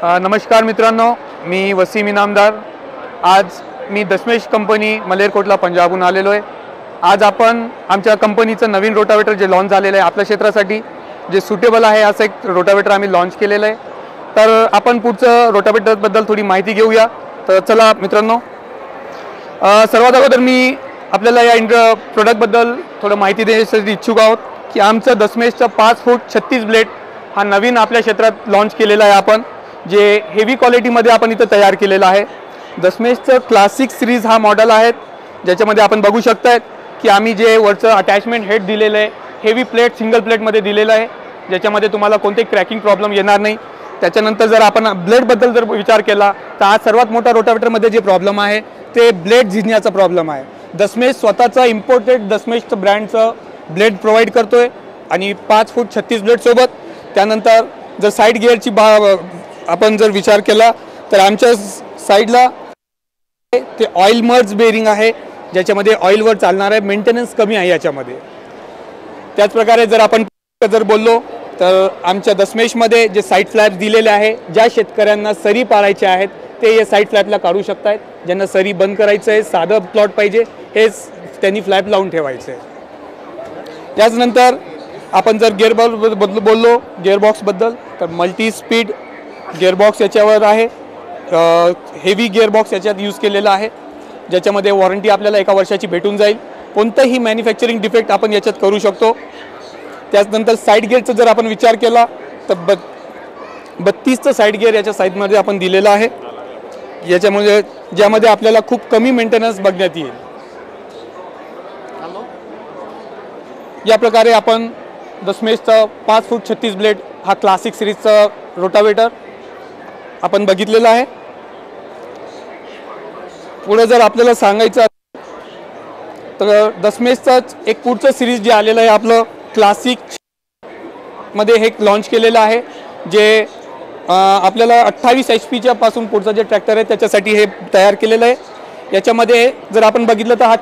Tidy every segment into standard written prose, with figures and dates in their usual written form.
नमस्कार मित्रांनो, मी वसीम इनामदार। आज मी दशमेश कंपनी मलेरकोटला पंजाबहून आलेलो आहे। आज आपण आमच्या कंपनीचं नवीन रोटावेटर जे लॉन्च झालेलं आहे आपल्या क्षेत्रासाठी जे सुटेबल आहे असं एक रोटावेटर आम्ही लॉन्च केलेलं आहे। तर आपण पुढचं रोटावेटरबद्दल थोडी माहिती घेऊया। तर चला मित्रांनो, सर्वात अगोदर मी आपल्याला या प्रोडक्टबद्दल थोडं माहिती देण्यासाठी इच्छुक आहोत की आमचं दशमेशचं 5 फूट 36 ब्लेड हा नवीन आपल्या क्षेत्रात लॉन्च केलेला आहे आपण, जे हेवी क्वालिटीमध्ये आपण इथं तयार केलेला आहे। दशमेशचं क्लासिक सिरीज हा मॉडेल आहे, ज्याच्यामध्ये आपण बघू शकताय की आम्ही जे वरचं अटॅचमेंट हेड दिलेलं आहे हेवी प्लेट सिंगल प्लेटमध्ये दिलेलं आहे, ज्याच्यामध्ये तुम्हाला कोणते क्रॅकिंग प्रॉब्लेम येणार नाही। त्याच्यानंतर जर आपण ब्लेडबद्दल जर विचार केला तर आज सर्वात मोठा रोटावेटरमध्ये जे प्रॉब्लेम आहे ते ब्लेड झिजण्याचा प्रॉब्लेम आहे। दशमेश स्वतःचा इम्पोर्टेड दशमेशचं ब्रँडचं ब्लेड प्रोव्हाइड करतोय आणि 5 फूट 36 ब्लेडसोबत। त्यानंतर जर साईड गिअरची आपण जर विचार केला तर आमच्या साईडला ते ऑइल मर्ज बेरिंग आहे, ज्याच्यामध्ये ऑइलवर चालणार आहे, मेंटेनन्स कमी आहे याच्यामध्ये। त्याचप्रकारे जर आपण बोललो तर आमच्या दशमेशमध्ये जे साईड फ्लॅप्स दिलेले आहे, ज्या शेतकऱ्यांना सरी पाडायचे आहेत ते या साईड फ्लॅपला काढू शकतात। ज्यांना सरी बंद करायचं आहे, साधं प्लॉट पाहिजे, हेच त्यांनी फ्लॅप लावून ठेवायचं आहे। त्याचनंतर आपण जर बोललो गिअरबॉक्सबद्दल तर मल्टी स्पीड गिअरबॉक्स याच्यावर आहे। हेवी गिअरबॉक्स याच्यात यूज केलेला आहे, ज्याच्यामध्ये वॉरंटी आपल्याला 1 वर्षाची भेटून जाईल। कोणतंही मॅन्युफॅक्चरिंग डिफेक्ट आपण याच्यात करू शकतो। त्याचनंतर साईड गिअरचा जर आपण विचार केला तर 32चं साईड गिअर याच्या साईडमध्ये आपण दिलेला आहे, ज्यामध्ये आपल्याला खूप कमी मेंटेनन्स बघण्यात येईल। या प्रकारे आपण दशमेशचा 5 फूट 36 ब्लेड हा क्लासिक सिरीजचा रोटावेटर आपण बघितलेला आहे। पुढे जर आपल्याला सांगायचं तर दशमेशचं एक पुढचं सिरीज जे आलेलं आहे आपलं क्लासिक मध्ये हे लॉन्च केलेलं आहे, जे आपल्याला 28 HP पासून पुढचं जे ट्रॅक्टर आहे त्याच्यासाठी हे तयार केलेलं आहे। याच्यामध्ये जर आपण बघितलं तर हा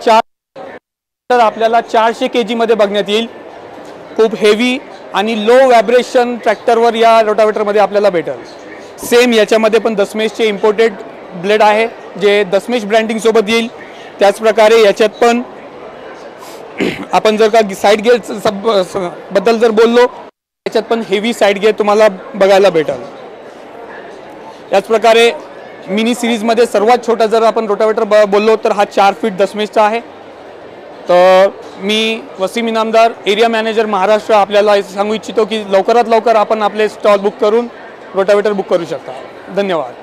आपल्याला 400 kg मध्ये बघण्यात येईल। खूप हेवी आणि लो व्हायब्रेशन ट्रॅक्टरवर या रोटावेटरमध्ये आपल्याला भेटेल। सेम याच्यामध्ये पण दशमेशचे इम्पोर्टेड ब्लेड आहे, जे दशमेश ब्रँडिंग सोबत येईल। त्याचप्रकारे याच्यात पण आपण जर का साईड गिअर बद्दल जर बोललो याच्यात पण हेवी साईड गिअर तुम्हाला बघायला भेटेल। याचप्रकारे मिनी सिरीजमध्ये सर्वात छोटा जर आपण रोटावेटर बोललो तर हा 4 फीट दशमेशचा आहे। तर मी वसीम इनामदार, एरिया मॅनेजर महाराष्ट्र, आपल्याला सांगू इच्छितो की लवकरात लवकर आपण आपले स्टॉल बुक करून रोटावेटर बुक करू शकता। धन्यवाद।